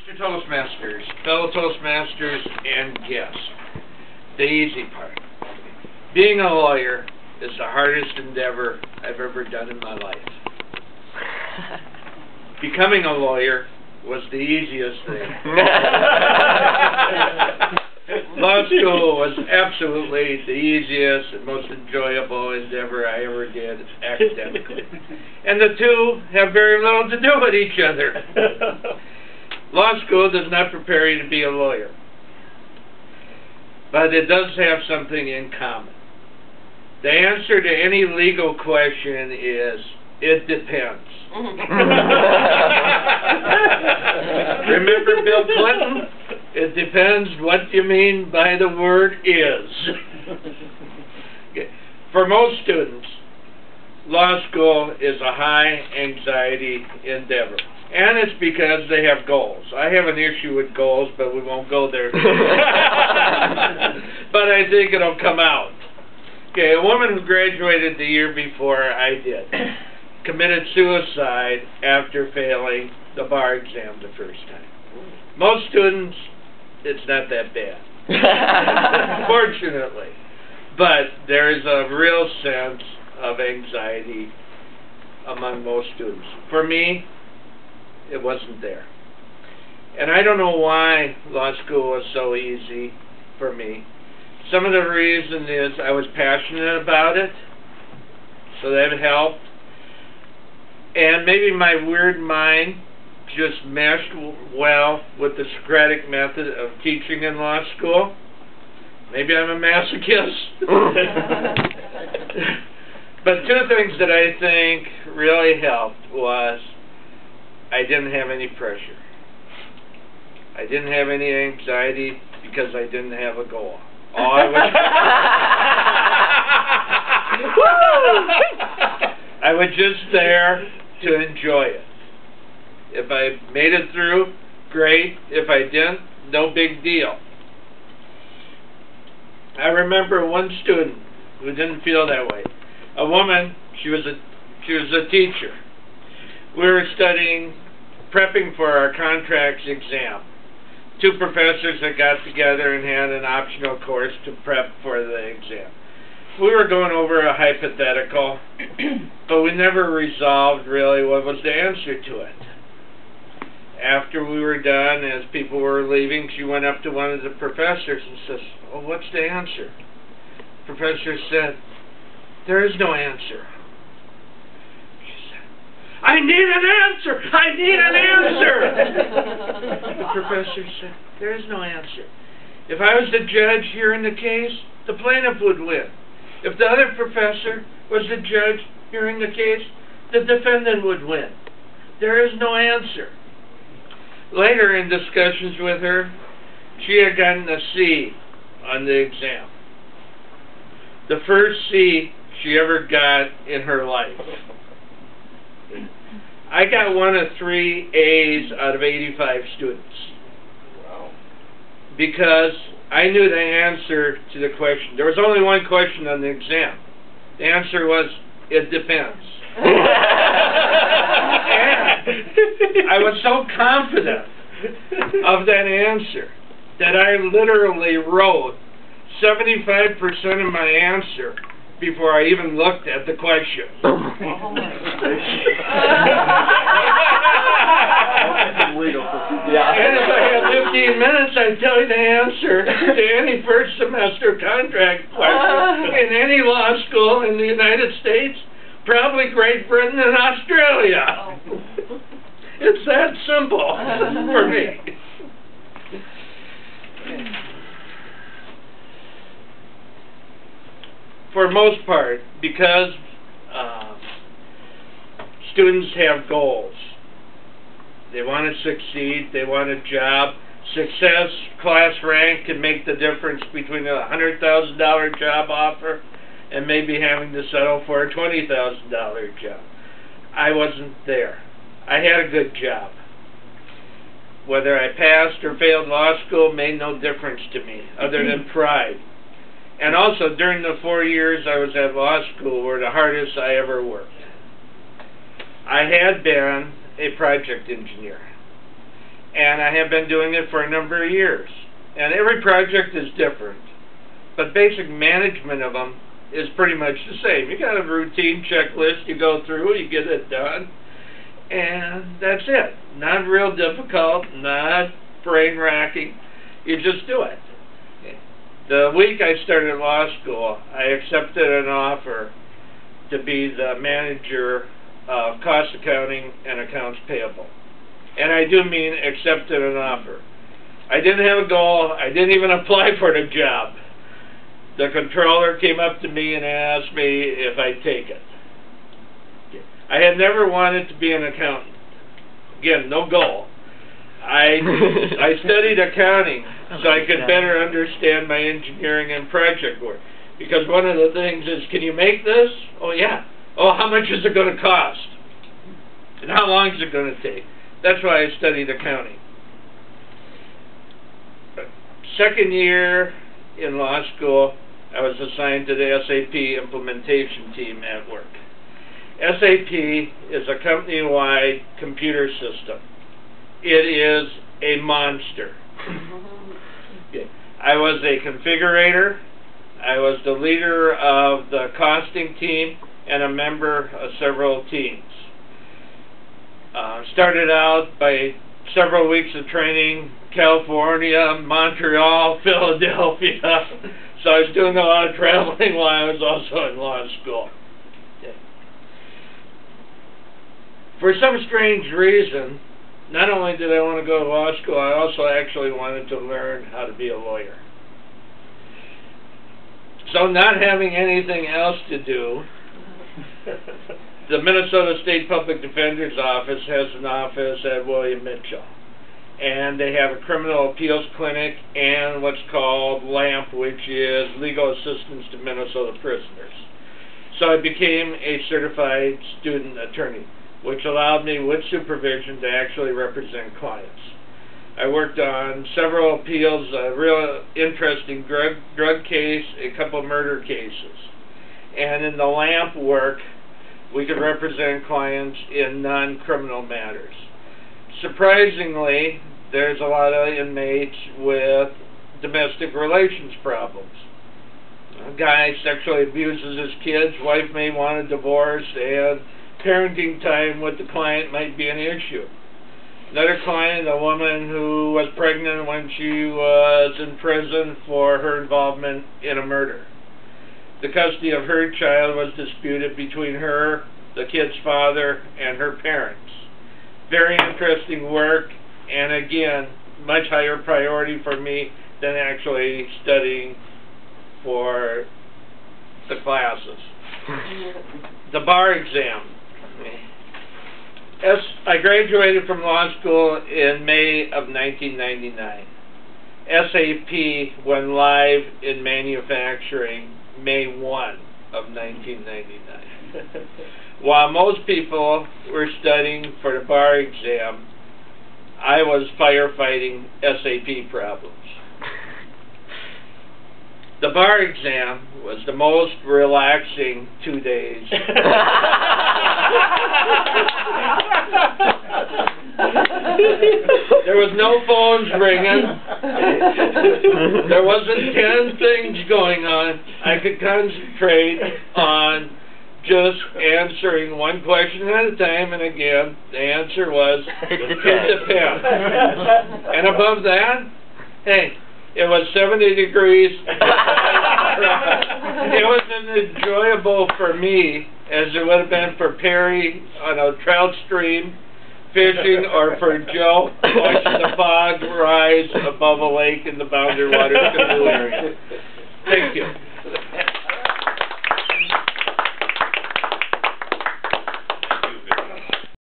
Mr. Toastmasters, fellow Toastmasters, and guests, the easy part. Being a lawyer is the hardest endeavor I've ever done in my life. Becoming a lawyer was the easiest thing. Law school was absolutely the easiest and most enjoyable endeavor I ever did academically. And the two have very little to do with each other. Law school does not prepare you to be a lawyer, but it does have something in common. The answer to any legal question is, it depends. Remember Bill Clinton? It depends what you mean by the word is. Okay. For most students, law school is a high anxiety endeavor. And it's because they have goals. I have an issue with goals, but we won't go there. But I think it'll come out. Okay, a woman who graduated the year before I did committed suicide after failing the bar exam the first time. Most students, it's not that bad, fortunately. But there is a real sense of anxiety among most students. For me, it wasn't there. And I don't know why law school was so easy for me. Some of the reason is I was passionate about it, so that helped. And maybe my weird mind just meshed well with the Socratic method of teaching in law school. Maybe I'm a masochist. But two things that I think really helped was I didn't have any pressure. I didn't have any anxiety because I didn't have a goal. I was just there to enjoy it. If I made it through, great. If I didn't, no big deal. I remember one student who didn't feel that way. A woman, she was a teacher. We were studying, prepping for our contracts exam. Two professors that got together and had an optional course to prep for the exam. We were going over a hypothetical, but we never resolved really what was the answer to it. After we were done, as people were leaving, she went up to one of the professors and says, "Oh, what's the answer?" The professor said, "There is no answer." I need an answer! I need an answer! The professor said, there is no answer. If I was the judge hearing the case, the plaintiff would win. If the other professor was the judge hearing the case, the defendant would win. There is no answer. Later in discussions with her, she had gotten a C on the exam. The first C she ever got in her life. I got one of 3 A's out of 85 students. Wow. Because I knew the answer to the question. There was only one question on the exam. The answer was, it depends. And I was so confident of that answer that I literally wrote 75% of my answer before I even looked at the question. Oh my And if I had 15 minutes, I'd tell you the answer to any first semester contract question in any law school in the United States, probably Great Britain and Australia. It's that simple for me. For most part, because students have goals. They want to succeed, they want a job. Success, class rank can make the difference between a $100,000 job offer and maybe having to settle for a $20,000 job. I wasn't there. I had a good job. Whether I passed or failed law school made no difference to me, other than pride. And also, during the 4 years I was at law school were the hardest I ever worked. I had been a project engineer. and I have been doing it for a number of years. And every project is different, but basic management of them is pretty much the same. You got a routine checklist you go through, you get it done, and that's it. Not real difficult, not brain-racking. You just do it. The week I started law school, I accepted an offer to be the manager of cost accounting and accounts payable. And I do mean accepted an offer. I didn't have a goal. I didn't even apply for the job. The controller came up to me and asked me if I'd take it. I had never wanted to be an accountant. Again, no goal. I studied accounting so I could better understand my engineering and project work. Because one of the things is, can you make this? Oh, yeah. Oh, how much is it going to cost? And how long is it going to take? That's why I studied accounting. Second year in law school, I was assigned to the SAP implementation team at work. SAP is a company-wide computer system. It is a monster. I was a configurator, I was the leader of the costing team, and a member of several teams. Started out by several weeks of training, California, Montreal, Philadelphia. So I was doing a lot of traveling while I was also in law school. For some strange reason, not only did I want to go to law school, I also actually wanted to learn how to be a lawyer. So not having anything else to do, the Minnesota State Public Defender's Office has an office at William Mitchell. And they have a criminal appeals clinic and what's called LAMP, which is Legal Assistance to Minnesota Prisoners. So I became a certified student attorney, which allowed me, with supervision, to actually represent clients. I worked on several appeals, a real interesting drug case, a couple of murder cases. And in the LAMP work, we could represent clients in non-criminal matters. Surprisingly, there's a lot of inmates with domestic relations problems. A guy sexually abuses his kids, wife may want a divorce, and parenting time with the client might be an issue. Another client, a woman who was pregnant when she was in prison for her involvement in a murder. The custody of her child was disputed between her, the kid's father, and her parents. Very interesting work, and again, much higher priority for me than actually studying for the classes. The bar exam. I graduated from law school in May of 1999. SAP went live in manufacturing May 1 of 1999. While most people were studying for the bar exam, I was firefighting SAP problems. The bar exam was the most relaxing 2 days. There was no phones ringing. There wasn't 10 things going on. I could concentrate on just answering one question at a time, and again, the answer was, it depends. And above that, hey, it was 70 degrees. It wasn't enjoyable for me as it would have been for Perry on a trout stream fishing, or for Joe watching the fog rise above a lake in the Boundary Waters canoe area. Thank you.